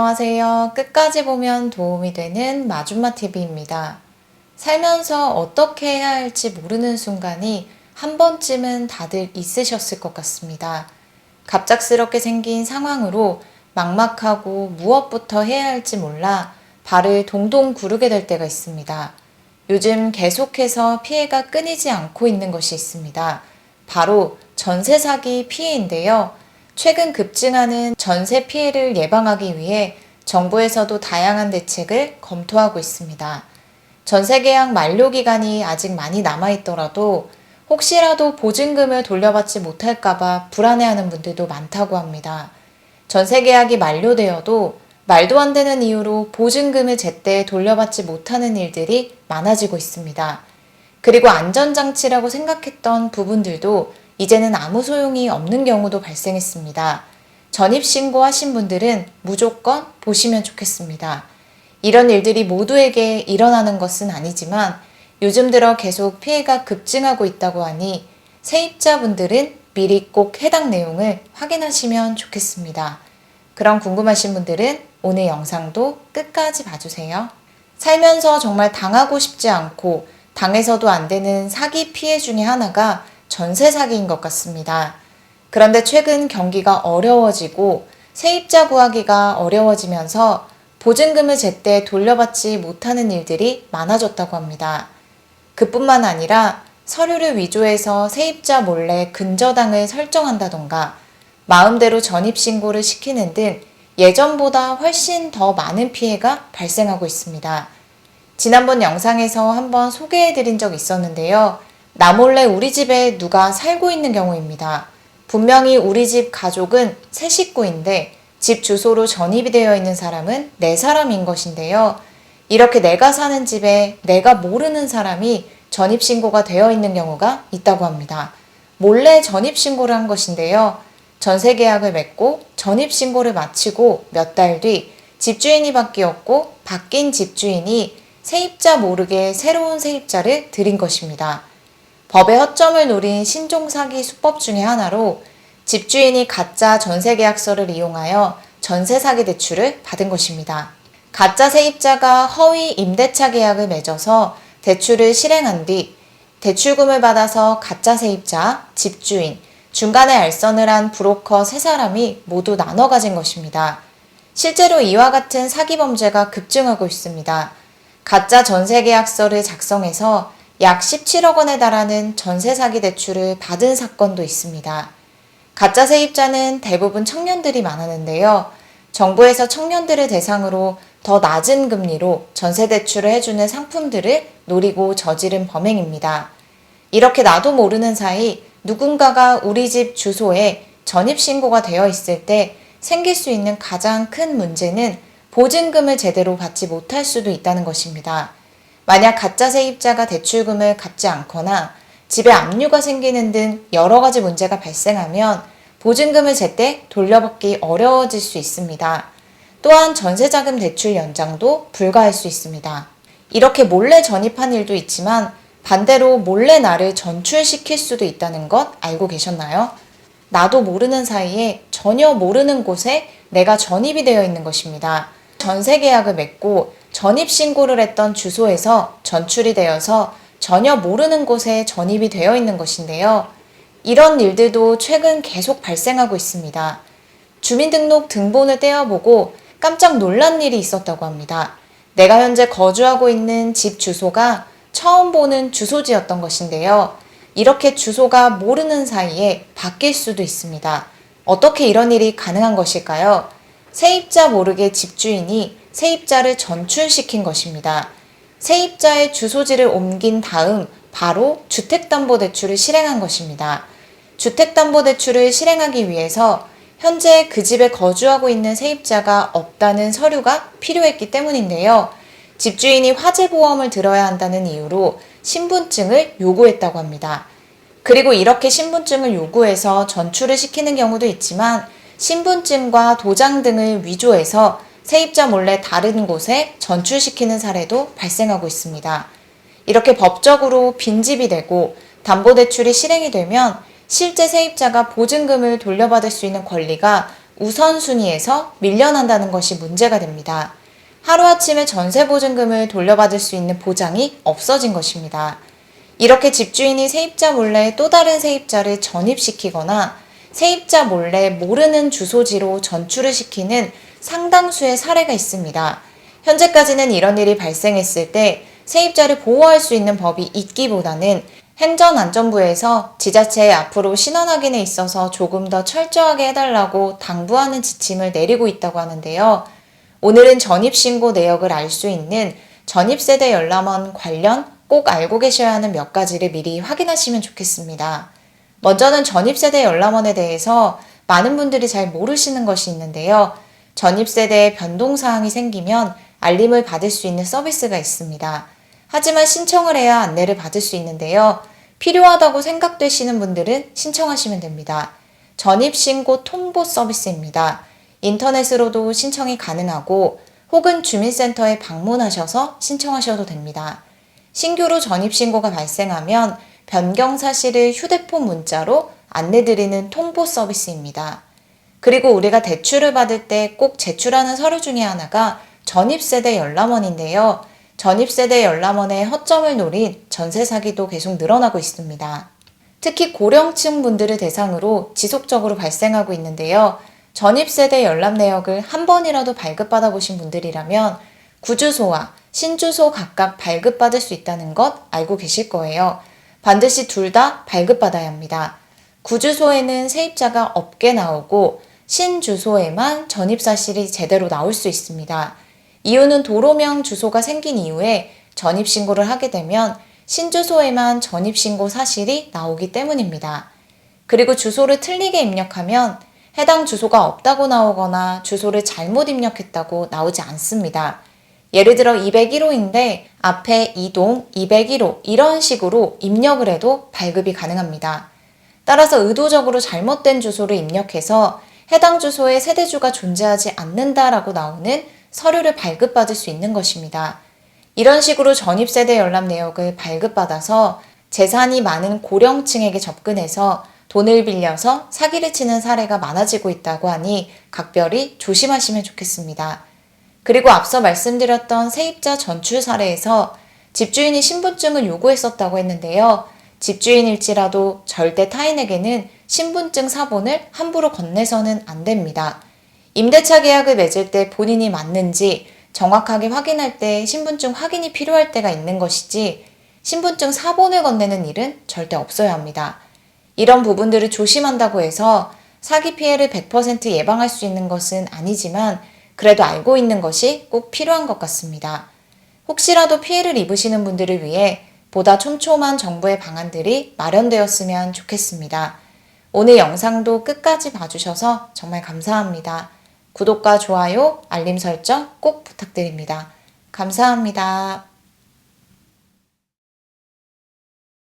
안녕하세요. 끝까지 보면 도움이 되는 마줌마TV입니다. 살면서 어떻게 해야 할지 모르는 순간이 한 번쯤은 다들 있으셨을 것 같습니다. 갑작스럽게 생긴 상황으로 막막하고 무엇부터 해야 할지 몰라 발을 동동 구르게 될 때가 있습니다. 요즘 계속해서 피해가 끊이지 않고 있는 것이 있습니다. 바로 전세 사기 피해인데요. 최근 급증하는 전세 피해를 예방하기 위해 정부에서도 다양한 대책을 검토하고 있습니다. 전세 계약 만료 기간이 아직 많이 남아있더라도 혹시라도 보증금을 돌려받지 못할까봐 불안해하는 분들도 많다고 합니다. 전세 계약이 만료되어도 말도 안 되는 이유로 보증금을 제때 돌려받지 못하는 일들이 많아지고 있습니다. 그리고 안전장치라고 생각했던 부분들도 이제는 아무 소용이 없는 경우도 발생했습니다. 전입신고 하신 분들은 무조건 보시면 좋겠습니다. 이런 일들이 모두에게 일어나는 것은 아니지만 요즘 들어 계속 피해가 급증하고 있다고 하니 세입자분들은 미리 꼭 해당 내용을 확인하시면 좋겠습니다. 그럼 궁금하신 분들은 오늘 영상도 끝까지 봐주세요. 살면서 정말 당하고 싶지 않고 당해서도 안 되는 사기 피해 중에 하나가 전세 사기인 것 같습니다. 그런데 최근 경기가 어려워지고 세입자 구하기가 어려워지면서 보증금을 제때 돌려받지 못하는 일들이 많아졌다고 합니다. 그뿐만 아니라 서류를 위조해서 세입자 몰래 근저당을 설정한다던가 마음대로 전입신고를 시키는 등 예전보다 훨씬 더 많은 피해가 발생하고 있습니다. 지난번 영상에서 한번 소개해드린 적 있었는데요. 나 몰래 우리 집에 누가 살고 있는 경우입니다. 분명히 우리 집 가족은 3식구인데 집 주소로 전입이 되어 있는 사람은 4사람인 것인데요. 이렇게 내가 사는 집에 내가 모르는 사람이 전입신고가 되어 있는 경우가 있다고 합니다. 몰래 전입신고를 한 것인데요. 전세 계약을 맺고 전입신고를 마치고 몇 달 뒤 집주인이 바뀌었고 바뀐 집주인이 세입자 모르게 새로운 세입자를 들인 것입니다. 법의 허점을 노린 신종사기 수법 중의 하나로 집주인이 가짜 전세계약서를 이용하여 전세사기 대출을 받은 것입니다. 가짜 세입자가 허위 임대차 계약을 맺어서 대출을 실행한 뒤 대출금을 받아서 가짜 세입자, 집주인, 중간에 알선을 한 브로커 3사람이 모두 나눠 가진 것입니다. 실제로 이와 같은 사기 범죄가 급증하고 있습니다. 가짜 전세계약서를 작성해서 약 17억 원에 달하는 전세 사기 대출을 받은 사건도 있습니다. 가짜 세입자는 대부분 청년들이 많았는데요. 정부에서 청년들을 대상으로 더 낮은 금리로 전세 대출을 해주는 상품들을 노리고 저지른 범행입니다. 이렇게 나도 모르는 사이 누군가가 우리 집 주소에 전입신고가 되어 있을 때 생길 수 있는 가장 큰 문제는 보증금을 제대로 받지 못할 수도 있다는 것입니다. 만약 가짜 세입자가 대출금을 갚지 않거나 집에 압류가 생기는 등 여러 가지 문제가 발생하면 보증금을 제때 돌려받기 어려워질 수 있습니다. 또한 전세자금 대출 연장도 불가할 수 있습니다. 이렇게 몰래 전입한 일도 있지만 반대로 몰래 나를 전출시킬 수도 있다는 것 알고 계셨나요? 나도 모르는 사이에 전혀 모르는 곳에 내가 전입이 되어 있는 것입니다. 전세 계약을 맺고 전입신고를 했던 주소에서 전출이 되어서 전혀 모르는 곳에 전입이 되어 있는 것인데요. 이런 일들도 최근 계속 발생하고 있습니다. 주민등록 등본을 떼어보고 깜짝 놀란 일이 있었다고 합니다. 내가 현재 거주하고 있는 집 주소가 처음 보는 주소지였던 것인데요. 이렇게 주소가 모르는 사이에 바뀔 수도 있습니다. 어떻게 이런 일이 가능한 것일까요? 세입자 모르게 집주인이 세입자를 전출시킨 것입니다. 세입자의 주소지를 옮긴 다음 바로 주택담보대출을 실행한 것입니다. 주택담보대출을 실행하기 위해서 현재 그 집에 거주하고 있는 세입자가 없다는 서류가 필요했기 때문인데요. 집주인이 화재보험을 들어야 한다는 이유로 신분증을 요구했다고 합니다. 그리고 이렇게 신분증을 요구해서 전출을 시키는 경우도 있지만 신분증과 도장 등을 위조해서 세입자 몰래 다른 곳에 전출시키는 사례도 발생하고 있습니다. 이렇게 법적으로 빈집이 되고 담보대출이 실행이 되면 실제 세입자가 보증금을 돌려받을 수 있는 권리가 우선순위에서 밀려난다는 것이 문제가 됩니다. 하루아침에 전세보증금을 돌려받을 수 있는 보장이 없어진 것입니다. 이렇게 집주인이 세입자 몰래 또 다른 세입자를 전입시키거나 세입자 몰래 모르는 주소지로 전출을 시키는 상당수의 사례가 있습니다. 현재까지는 이런 일이 발생했을 때 세입자를 보호할 수 있는 법이 있기보다는 행정안전부에서 지자체에 앞으로 신원 확인에 있어서 조금 더 철저하게 해달라고 당부하는 지침을 내리고 있다고 하는데요. 오늘은 전입신고 내역을 알 수 있는 전입세대 열람원 관련 꼭 알고 계셔야 하는 몇 가지를 미리 확인하시면 좋겠습니다. 먼저는 전입세대 열람원에 대해서 많은 분들이 잘 모르시는 것이 있는데요. 전입세대에 변동사항이 생기면 알림을 받을 수 있는 서비스가 있습니다. 하지만 신청을 해야 안내를 받을 수 있는데요. 필요하다고 생각되시는 분들은 신청하시면 됩니다. 전입신고 통보 서비스입니다. 인터넷으로도 신청이 가능하고 혹은 주민센터에 방문하셔서 신청하셔도 됩니다. 신규로 전입신고가 발생하면 변경 사실을 휴대폰 문자로 안내드리는 통보 서비스입니다. 그리고 우리가 대출을 받을 때 꼭 제출하는 서류 중에 하나가 전입세대 열람원인데요. 전입세대 열람원의 허점을 노린 전세 사기도 계속 늘어나고 있습니다. 특히 고령층 분들을 대상으로 지속적으로 발생하고 있는데요. 전입세대 열람 내역을 한 번이라도 발급받아 보신 분들이라면 구주소와 신주소 각각 발급받을 수 있다는 것 알고 계실 거예요. 반드시 둘 다 발급받아야 합니다. 구주소에는 세입자가 없게 나오고 신주소에만 전입사실이 제대로 나올 수 있습니다. 이유는 도로명 주소가 생긴 이후에 전입신고를 하게 되면 신주소에만 전입신고 사실이 나오기 때문입니다. 그리고 주소를 틀리게 입력하면 해당 주소가 없다고 나오거나 주소를 잘못 입력했다고 나오지 않습니다. 예를 들어 201호인데 앞에 이동 201호 이런 식으로 입력을 해도 발급이 가능합니다. 따라서 의도적으로 잘못된 주소를 입력해서 해당 주소에 세대주가 존재하지 않는다라고 나오는 서류를 발급받을 수 있는 것입니다. 이런 식으로 전입세대 열람 내역을 발급받아서 재산이 많은 고령층에게 접근해서 돈을 빌려서 사기를 치는 사례가 많아지고 있다고 하니 각별히 조심하시면 좋겠습니다. 그리고 앞서 말씀드렸던 세입자 전출 사례에서 집주인이 신분증을 요구했었다고 했는데요. 집주인일지라도 절대 타인에게는 신분증 사본을 함부로 건네서는 안 됩니다. 임대차 계약을 맺을 때 본인이 맞는지 정확하게 확인할 때 신분증 확인이 필요할 때가 있는 것이지 신분증 사본을 건네는 일은 절대 없어야 합니다. 이런 부분들을 조심한다고 해서 사기 피해를 100% 예방할 수 있는 것은 아니지만 그래도 알고 있는 것이 꼭 필요한 것 같습니다. 혹시라도 피해를 입으시는 분들을 위해 보다 촘촘한 정부의 방안들이 마련되었으면 좋겠습니다. 오늘 영상도 끝까지 봐주셔서 정말 감사합니다. 구독과 좋아요, 알림 설정 꼭 부탁드립니다. 감사합니다.